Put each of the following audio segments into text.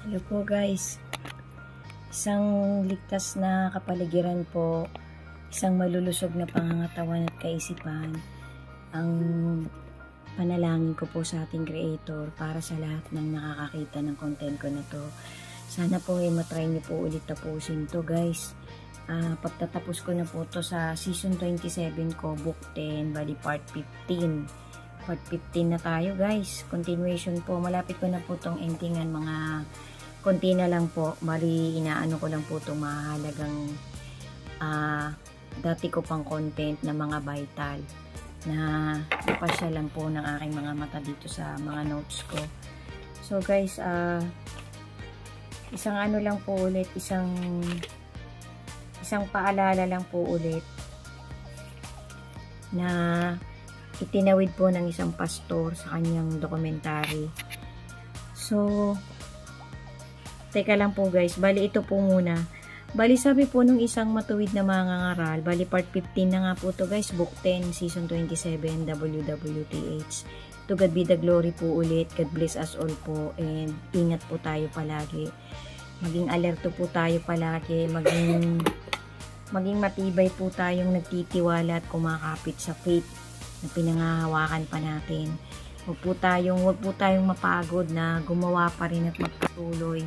Hello po guys, isang ligtas na kapaligiran po, isang malulusog na pangangatawan at kaisipan ang panalangin ko po sa ating creator para sa lahat ng nakakakita ng content ko na to. Sana po matry niyo po ulit tapusin to guys. Pagtatapos ko na po to sa season 27 ko, book 10, bali part 15. Part 15 na tayo guys, continuation po. Malapit ko na po tong endingan, mga konti na lang po. Bali inaano ko lang po itong mahalagang dati ko pang content na mga vital na napasya lang po ng aking mga mata dito sa mga notes ko. So guys, isang ano lang po ulit, isang paalala lang po ulit na itinawid po ng isang pastor sa kanyang dokumentary. So teka lang po guys, bali ito po muna. Bali sabi po nung isang matuwid na mangangaral, bali part 15 na nga po to guys, book 10, season 27, WWTH. To God be the glory po ulit. God bless us all po, and ingat po tayo palagi. Maging alerto po tayo palagi, maging matibay po tayong nagtitiwala at kumakapit sa faith na pinangahawakan pa natin. Huwag po tayong mapagod na gumawa pa rin at magpatuloy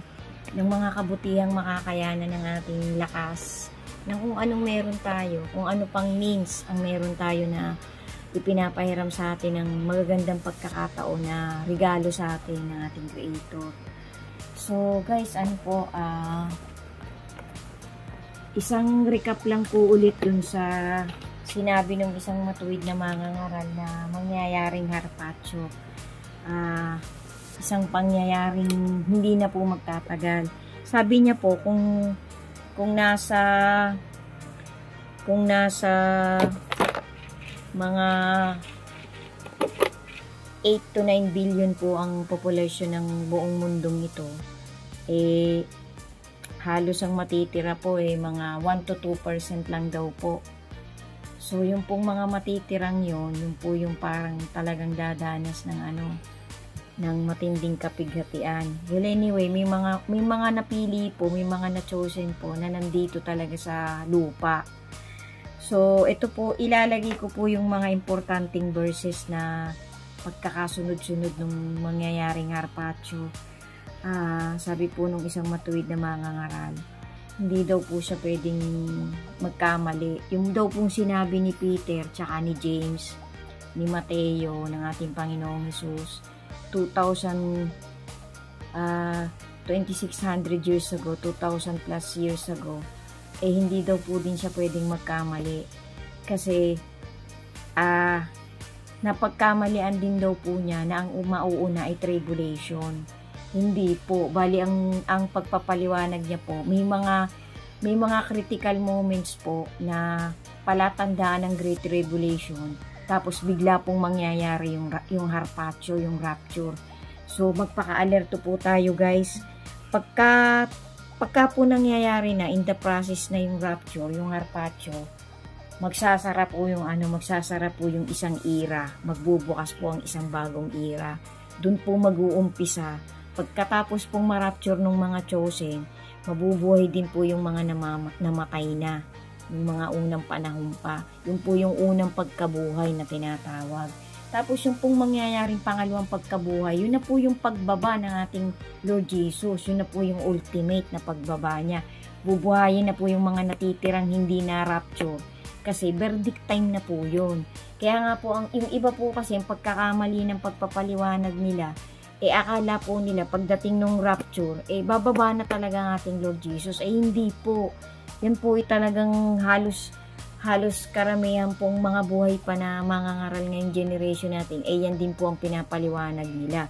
ng mga kabutihang makakayanan ng ating lakas, ng kung anong meron tayo, kung ano pang means ang meron tayo na ipinapahiram sa atin ng magagandang pagkakataon na regalo sa atin ng ating creator. So guys, ano po, isang recap lang po ulit dun sa sinabi ng isang matuwid na mangangaral na mangyayaring harpacho. Isang pangyayaring hindi na po magtatagal. Sabi niya po kung nasa mga 8 to 9 billion po ang population ng buong mundong ito, halos ang matitira po mga 1 to 2% lang daw po. So yung pong mga matitirang yun po yung parang talagang dadanas ng matinding kapighatian. Well anyway, may mga napili po, may mga na-chosen po na nandito talaga sa lupa. So ito po, ilalagay ko po yung mga importanteng verses na pagkakasunod-sunod ng mangyayaring harpacho. Sabi po nung isang matuwid na mangangaral, hindi daw po siya pwedeng magkamali. Yung daw pong sinabi ni Peter tsaka ni James, ni Mateo ng ating Panginoong Jesus 2600 years ago, 2000 plus years ago, hindi daw po din siya pwedeng magkamali kasi napagkamalian din daw po niya na ang mauuna ay tribulation. Hindi po, bali ang pagpapaliwanag niya po, may mga critical moments po na palatandaan ng Great Tribulation, tapos bigla pong mangyayari yung harpacho, yung rapture. So magpaka-alerto po tayo guys. Pagka po nangyayari na, in the process na yung rapture, yung harpacho, magsasara po yung isang era, magbubukas po ang isang bagong era. Doon po mag-uumpisa. Pagkatapos pong ma-rapture ng mga chosen, mabubuhay din po yung mga namatay na, yung mga unang panahon pa. Yung po yung unang pagkabuhay na tinatawag. Tapos yung pong mangyayaring pangalawang pagkabuhay, yun na po yung pagbaba ng ating Lord Jesus. Yun na po yung ultimate na pagbaba niya. Bubuhayin na po yung mga natitirang hindi na rapture. Kasi verdict time na po yun. Kaya nga po, yung iba po kasi, yung pagkakamali ng pagpapaliwanag nila, akala po nila pagdating ng rapture, bababa na talaga ang ating Lord Jesus. Hindi po. Yan po talagang halos karamihan pong mga buhay pa na mangangaral ngayong generation natin, yan din po ang pinapaliwanag nila.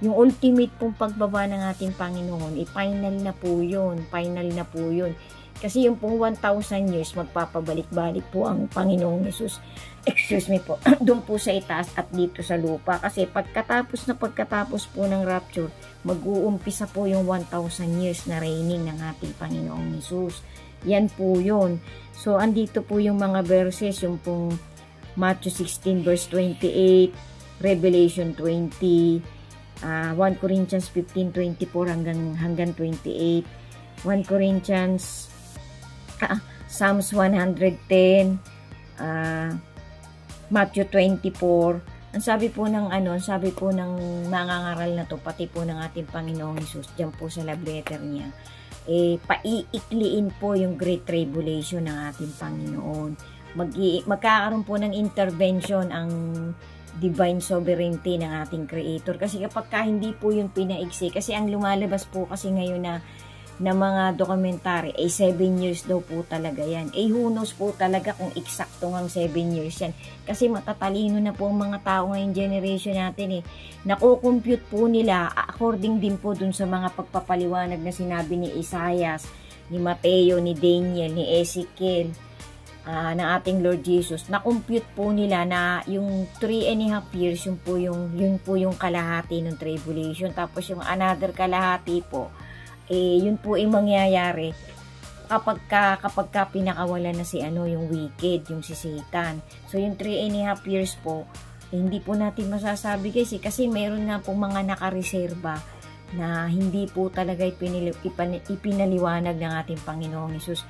Yung ultimate pong pagbaba ng ating Panginoon, final na po yun. Final na po yun. Kasi yung pong 1,000 years, magpapabalik-balik po ang Panginoong Jesus. Excuse me po. Doon po sa itaas at dito sa lupa. Kasi pagkatapos po ng rapture, mag-uumpisa po yung 1,000 years na reigning ng ating Panginoong Jesus. Yan po yun. So, andito po yung mga verses, yung pong Matthew 16 verse 28, Revelation 20, 1 Corinthians 15:24 hanggang 28, 1 Corinthians, Psalms 110, Matthew 24. Ang sabi po ng mangangaral na to, pati po ng ating Panginoong Hesus, diyan po sa love letter niya, paiikliin po yung Great Tribulation ng ating Panginoon. Magkakaroon po ng intervention ang divine sovereignty ng ating Creator. Kasi kapag hindi po yung pinaiksi, kasi ang lumalabas po kasi ngayon na mga dokumentary, 7 years daw po talaga yan. Who knows po talaga kung eksakto ng 7 years yan. Kasi matatalino na po ang mga tao ngayong generation natin Nakukompute po nila according din po dun sa mga pagpapaliwanag na sinabi ni Isaias, ni Mateo, ni Daniel, ni Ezekiel, ng ating Lord Jesus. Na-compute po nila na yung 3.5 years, yun po yung kalahati ng tribulation. Tapos yung another kalahati po, yun po ay mangyayari kapag ka pinakawalan na yung wicked, yung si Satan. So yung 3.5 years po, hindi po natin masasabi guys kasi meron nga po mga nakareserba na hindi po talaga ipinaliwanag ng ating Panginoong Hesus.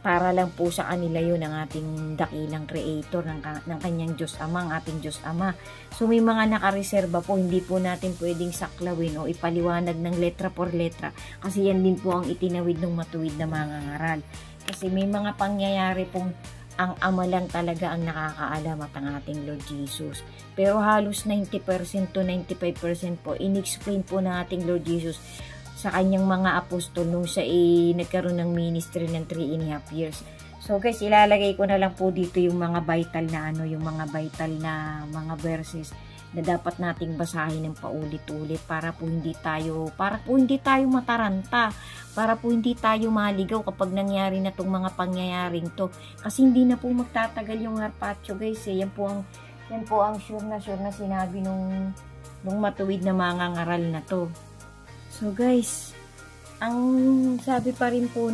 Para lang po sa kanila yun ang ating dakilang Creator ng kanyang Diyos Ama, ang ating Diyos Ama. So may mga nakareserba po, hindi po natin pwedeng saklawin o ipaliwanag ng letra por letra kasi yan din po ang itinawid ng matuwid na mangangaral. Kasi may mga pangyayari pong ang Ama lang talaga ang nakakaalam at ang ating Lord Jesus. Pero halos 90% to 95% po, in-explain po ng ating Lord Jesus sa kanyang mga apostol nung siya nagkaroon ng ministry ng 3.5 years. So guys, ilalagay ko na lang po dito yung mga vital na mga verses na dapat nating basahin ng paulit-ulit para po hindi tayo mataranta, para po hindi tayo maligaw kapag nangyari na tong mga pangyayaring to. Kasi hindi na po magtatagal yung Harpacho guys. Yan po ang sure na sinabi nung matuwid na mangangaral na to. So guys, ang sabi pa rin po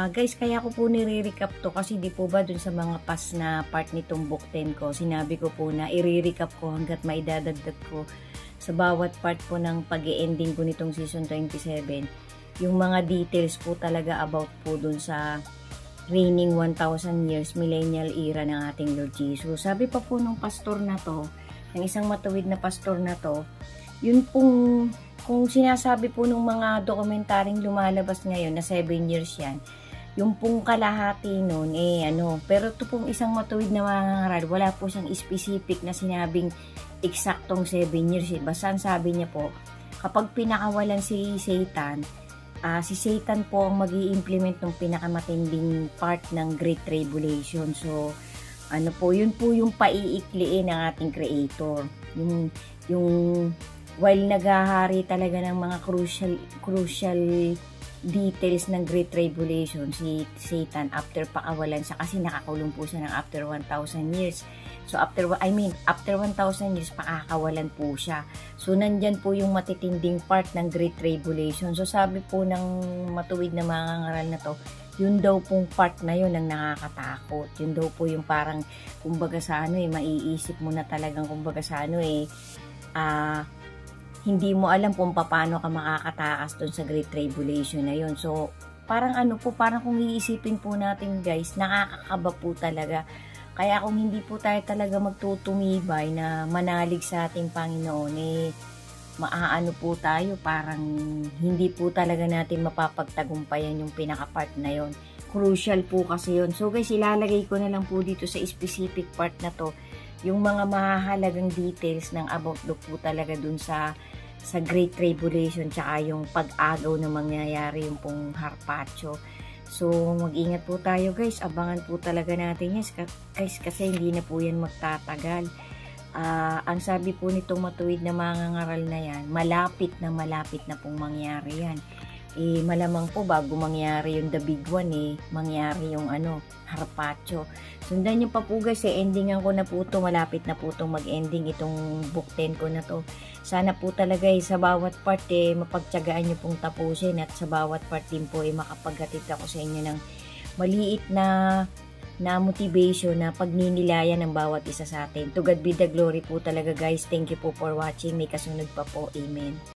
guys, kaya ko po nire-recap to kasi di po ba dun sa mga past na part nitong book 10 ko, sinabi ko po na i-recap ko hanggat maidadagdag ko sa bawat part po ng pag-e-ending ko nitong season 27, yung mga details po talaga about po dun sa reigning 1,000 years millennial era ng ating Lord Jesus. Sabi pa po nung pastor na to, ng isang matuwid na pastor na to, yun pong, kung sinasabi po ng mga dokumentaryong lumalabas ngayon na 7 years yan, yung pong kalahati nun, pero ito pong isang matuwid na mangangaral, wala po siyang specific na sinabing eksaktong 7 years. Basta sabi niya po, kapag pinakawalan si Satan po ang mag-i-implement ng pinakamatinding part ng Great Tribulation. So, yun po yung paiikliin ng ating Creator. Yung while naghahari talaga ng mga crucial details ng Great Tribulation, si Satan after pakawalan siya kasi nakakulong po siya ng after 1,000 years. So after 1,000 years pakakawalan po siya. So nandyan po yung matitinding part ng Great Tribulation. So sabi po ng matuwid na mangangaral na to, yun daw pong part na yun ang nakakatakot. Yun daw po yung parang kumbaga sa maiisip mo na talagang kumbaga sa hindi mo alam kung paano ka makakatakas doon sa Great Tribulation na yun. So, parang parang kung iisipin po natin guys, nakakakaba po talaga. Kaya kung hindi po tayo talaga magtutumibay na manalig sa ating Panginoon, maaano po tayo, parang hindi po talaga natin mapapagtagumpayan yung pinaka-part na yon. Crucial po kasi yon. So guys, ilalagay ko na lang po dito sa specific part na to, yung mga mahahalagang details ng about po talaga dun sa Great Tribulation tsaka yung pag-agaw na mangyayari yung pong Harpacho. So mag-ingat po tayo guys, abangan po talaga natin yes guys kasi hindi na po yan magtatagal. Ang sabi po nitong matuwid na mangangaral na yan, malapit na pong mangyari yan. Malamang po bago mangyari yung the big one mangyari yung Harpacho. Sundan nyo pa po guys, endingan ko na po ito, malapit na po itong mag-ending itong book 10 ko na to. Sana po talaga sa bawat part mapagtyagaan nyo pong tapusin at sa bawat part din po makapaghatid ako sa inyo ng maliit na na motivation na pagninilayan ng bawat isa sa atin. To God be the glory po talaga guys. Thank you po for watching. May kasunod pa po. Amen.